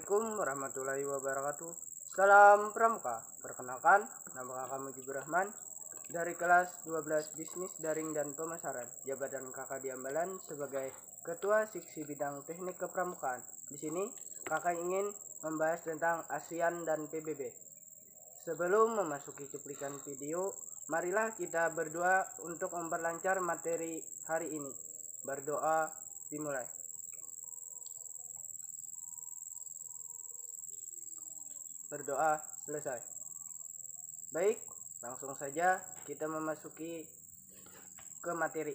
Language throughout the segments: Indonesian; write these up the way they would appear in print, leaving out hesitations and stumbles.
Assalamualaikum warahmatullahi wabarakatuh. Salam Pramuka. Perkenalkan, nama kakak Mujibur Rahman dari kelas 12 Bisnis Daring dan Pemasaran, jabatan kakak di Ambalan sebagai Ketua Seksi Bidang Teknik Kepramukaan. Di sini kakak ingin membahas tentang ASEAN dan PBB. Sebelum memasuki cuplikan video, marilah kita berdoa untuk memperlancar materi hari ini. Berdoa dimulai. Berdoa selesai. Baik, langsung saja kita memasuki ke materi.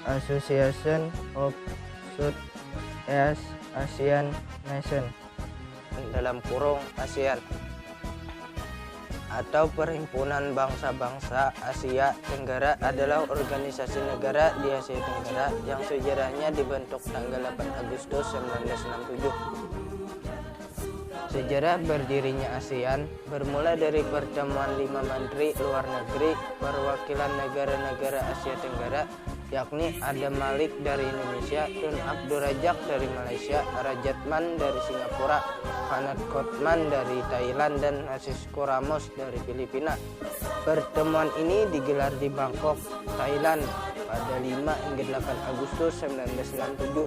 Association of Southeast Asian Nations dalam kurung ASEAN atau Perhimpunan Bangsa-Bangsa Asia Tenggara adalah organisasi negara di Asia Tenggara yang sejarahnya dibentuk tanggal 8 Agustus 1967. Sejarah berdirinya ASEAN bermula dari pertemuan 5 menteri luar negeri perwakilan negara-negara Asia Tenggara, yakni Adam Malik dari Indonesia, Tun Abdul Razak dari Malaysia, Rajatman dari Singapura, Hanat Kotman dari Thailand, dan Francisco Ramos dari Filipina. Pertemuan ini digelar di Bangkok, Thailand pada 5 hingga 8 Agustus 1967.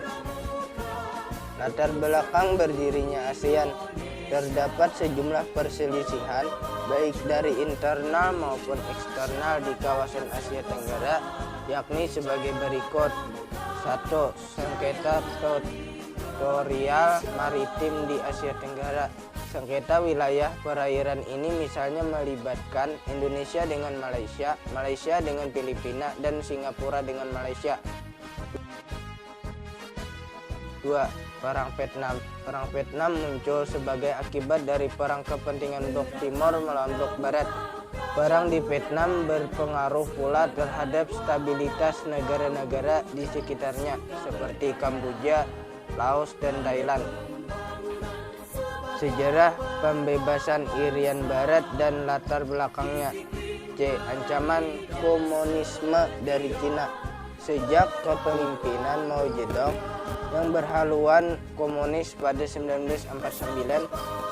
Latar belakang berdirinya ASEAN, terdapat sejumlah perselisihan baik dari internal maupun eksternal di kawasan Asia Tenggara, yakni sebagai berikut. 1. Sengketa teritorial maritim di Asia Tenggara. Sengketa wilayah perairan ini misalnya melibatkan Indonesia dengan Malaysia, Malaysia dengan Filipina, dan Singapura dengan Malaysia. 2. Perang Vietnam. Perang Vietnam muncul sebagai akibat dari perang kepentingan Blok Timur melawan Blok Barat. Perang di Vietnam berpengaruh pula terhadap stabilitas negara-negara di sekitarnya seperti Kamboja, Laos, dan Thailand. Sejarah pembebasan Irian Barat dan latar belakangnya. C. Ancaman komunisme dari Cina. Sejak kepemimpinan Mao Zedong yang berhaluan komunis pada 1949,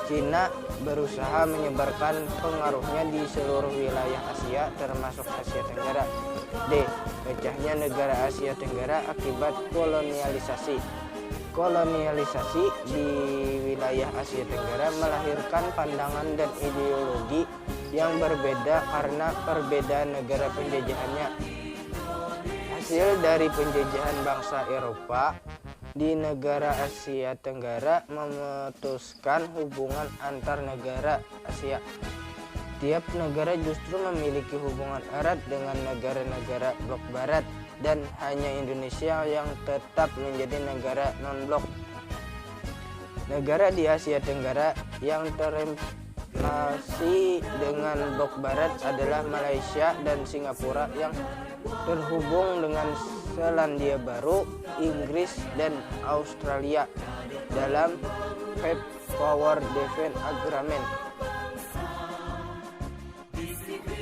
Cina berusaha menyebarkan pengaruhnya di seluruh wilayah Asia termasuk Asia Tenggara. D. Pecahnya negara Asia Tenggara akibat kolonialisasi. Kolonialisasi di wilayah Asia Tenggara melahirkan pandangan dan ideologi yang berbeda karena perbedaan negara penjajahannya. Hasil dari penjajahan bangsa Eropa di negara Asia Tenggara memutuskan hubungan antar negara Asia. Tiap negara justru memiliki hubungan erat dengan negara-negara Blok Barat dan hanya Indonesia yang tetap menjadi negara non-blok. Negara di Asia Tenggara yang terrelasi dengan Blok Barat adalah Malaysia dan Singapura yang terhubung dengan Selandia Baru, Inggris, dan Australia dalam Five Power Defense Agreement.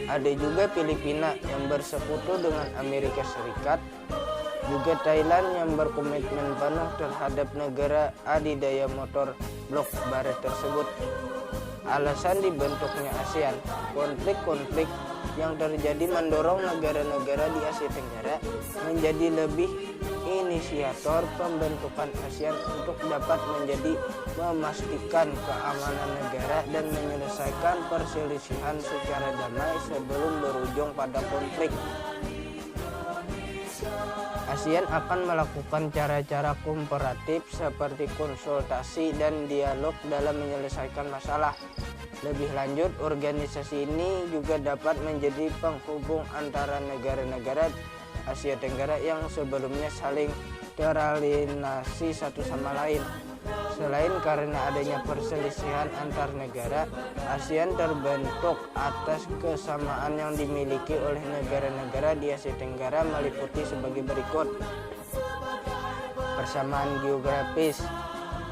Ada juga Filipina yang bersekutu dengan Amerika Serikat, juga Thailand yang berkomitmen penuh terhadap negara adidaya motor Blok Barat tersebut. Alasan dibentuknya ASEAN, konflik-konflik yang terjadi mendorong negara-negara di Asia Tenggara menjadi lebih inisiator pembentukan ASEAN untuk dapat memastikan keamanan negara dan menyelesaikan perselisihan secara damai sebelum berujung pada konflik. ASEAN akan melakukan cara-cara kooperatif seperti konsultasi dan dialog dalam menyelesaikan masalah. Lebih lanjut, organisasi ini juga dapat menjadi penghubung antara negara-negara Asia Tenggara yang sebelumnya saling teralienasi satu sama lain. Selain karena adanya perselisihan antar negara, ASEAN terbentuk atas kesamaan yang dimiliki oleh negara-negara di Asia Tenggara meliputi sebagai berikut. Persamaan geografis.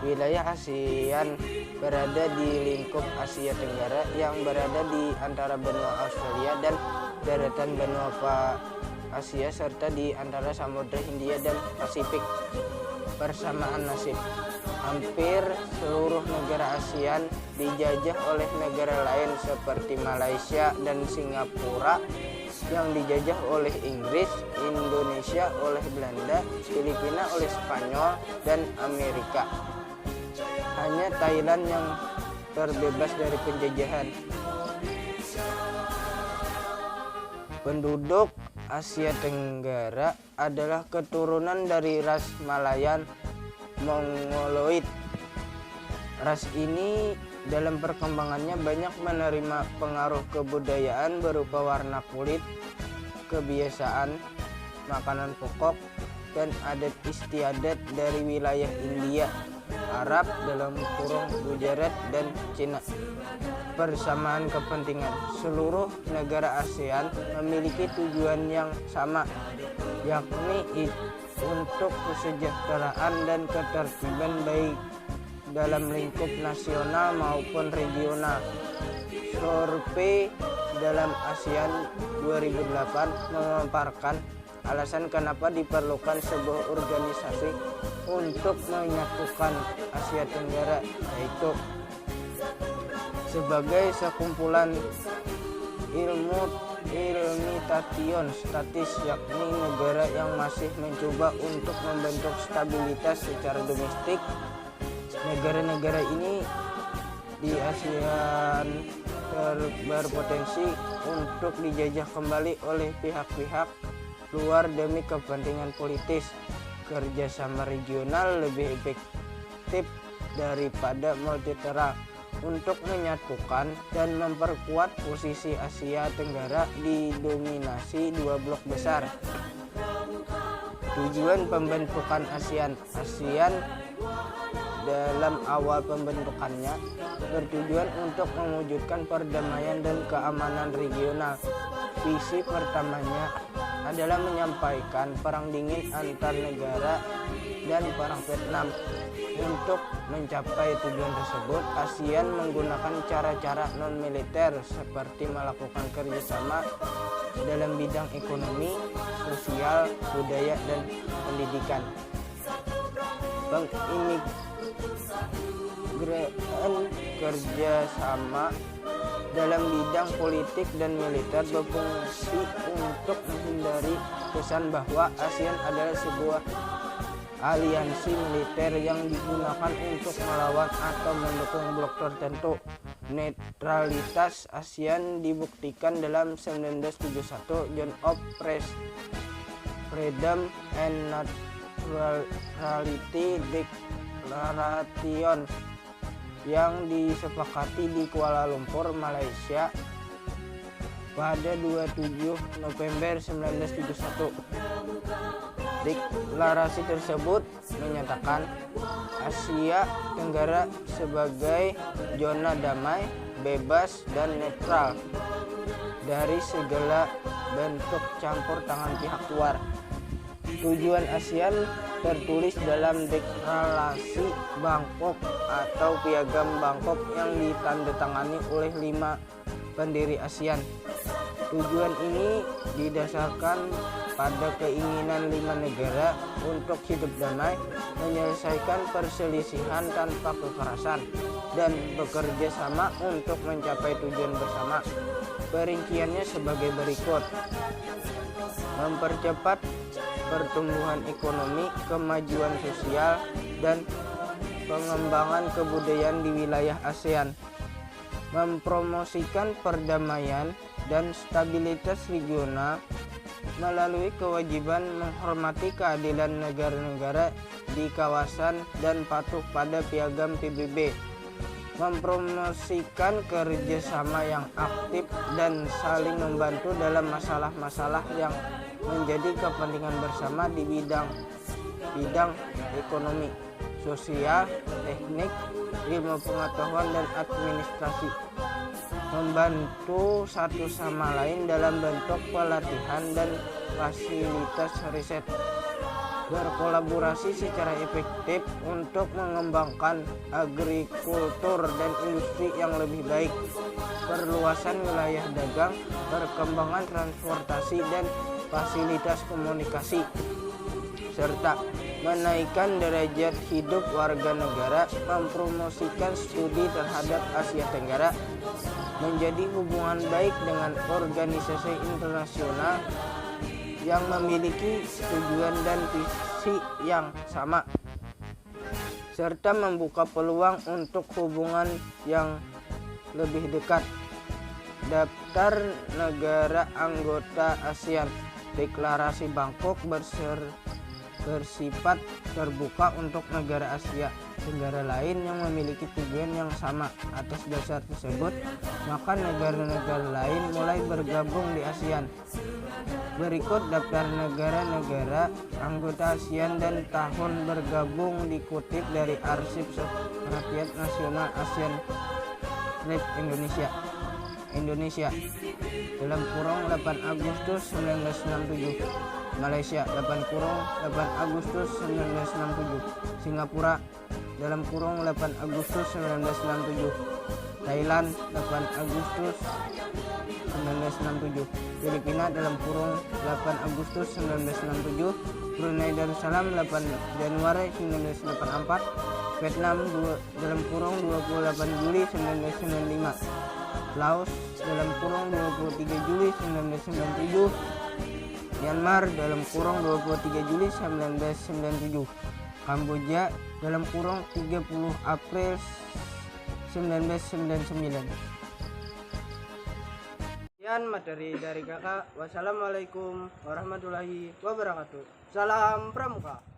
Wilayah ASEAN berada di lingkup Asia Tenggara yang berada di antara benua Australia dan daratan benua Asia serta di antara Samudra Hindia dan Pasifik. Persamaan nasib. Hampir seluruh negara ASEAN dijajah oleh negara lain seperti Malaysia dan Singapura yang dijajah oleh Inggris, Indonesia oleh Belanda, Filipina oleh Spanyol, dan Amerika. Hanya Thailand yang terbebas dari penjajahan. Penduduk Asia Tenggara adalah keturunan dari ras Malayan Mongoloid. Ras ini dalam perkembangannya banyak menerima pengaruh kebudayaan berupa warna kulit, kebiasaan, makanan pokok, dan adat istiadat dari wilayah India, Arab (Gujarat) dan Cina. Persamaan kepentingan. Seluruh negara ASEAN memiliki tujuan yang sama, yakni untuk kesejahteraan dan ketertiban baik dalam lingkup nasional maupun regional. Survei dalam ASEAN 2008 memaparkan alasan kenapa diperlukan sebuah organisasi untuk menyatukan Asia Tenggara, yaitu sebagai sekumpulan ilmitation statis, yakni negara yang masih mencoba untuk membentuk stabilitas secara domestik. Negara-negara ini di ASEAN berpotensi untuk dijajah kembali oleh pihak-pihak luar demi kepentingan politis. Kerjasama regional lebih efektif daripada multilateral untuk menyatukan dan memperkuat posisi Asia Tenggara didominasi dua blok besar. Tujuan pembentukan ASEAN. ASEAN dalam awal pembentukannya bertujuan untuk mewujudkan perdamaian dan keamanan regional. Visi pertamanya adalah menyampaikan perang dingin antar negara dan perang Vietnam. Untuk mencapai tujuan tersebut, ASEAN menggunakan cara-cara non-militer seperti melakukan kerjasama dalam bidang ekonomi, sosial, budaya, dan pendidikan. Pengimigraan kerjasama dalam bidang politik dan militer berfungsi untuk menghindari kesan bahwa ASEAN adalah sebuah aliansi militer yang digunakan untuk melawan atau mendukung blok tertentu. Netralitas ASEAN dibuktikan dalam 1971 Joint of Freedom and Neutrality Declaration yang disepakati di Kuala Lumpur, Malaysia pada 27 November 1971. Deklarasi tersebut menyatakan Asia Tenggara sebagai zona damai, bebas, dan netral dari segala bentuk campur tangan pihak luar. Tujuan ASEAN tertulis dalam Deklarasi Bangkok atau Piagam Bangkok yang ditandatangani oleh 5 pendiri ASEAN. Tujuan ini didasarkan pada keinginan 5 negara untuk hidup damai, menyelesaikan perselisihan tanpa kekerasan, dan bekerja sama untuk mencapai tujuan bersama. Perinciannya sebagai berikut: mempercepat pertumbuhan ekonomi, kemajuan sosial, dan pengembangan kebudayaan di wilayah ASEAN, mempromosikan perdamaian dan stabilitas regional melalui kewajiban menghormati keadilan negara-negara di kawasan dan patuh pada piagam PBB, mempromosikan kerjasama yang aktif dan saling membantu dalam masalah-masalah yang menjadi kepentingan bersama di bidang ekonomi, sosial, teknik, ilmu pengetahuan, dan administrasi, membantu satu sama lain dalam bentuk pelatihan dan fasilitas riset, berkolaborasi secara efektif untuk mengembangkan agrikultur dan industri yang lebih baik, perluasan wilayah dagang, perkembangan transportasi, dan fasilitas komunikasi, serta menaikkan derajat hidup warga negara, mempromosikan studi terhadap Asia Tenggara, menjadi hubungan baik dengan organisasi internasional yang memiliki tujuan dan visi yang sama, serta membuka peluang untuk hubungan yang lebih dekat. Daftar negara anggota ASEAN. Deklarasi Bangkok bersifat terbuka untuk negara Asia Tenggara lain yang memiliki tujuan yang sama. Atas dasar tersebut, maka negara-negara lain mulai bergabung di ASEAN. Berikut daftar negara-negara anggota ASEAN dan tahun bergabung dikutip dari Arsip Sekretariat Nasional ASEAN Rep Indonesia dalam kurung 8 Agustus 1967, Malaysia 8 Agustus 1967, Singapura dalam kurung 8 Agustus 1967, Thailand 8 Agustus 1967, Filipina dalam kurung 8 Agustus 1967, Brunei Darussalam 8 Januari 1984, Vietnam dalam kurung 28 Juli 1995, Laos dalam kurung 23 Juli 1997, Myanmar dalam kurung 23 Juli 1997, Kamboja dalam kurung 30 April 1999. Sekian materi dari kakak. Wassalamualaikum warahmatullahi wabarakatuh. Salam Pramuka.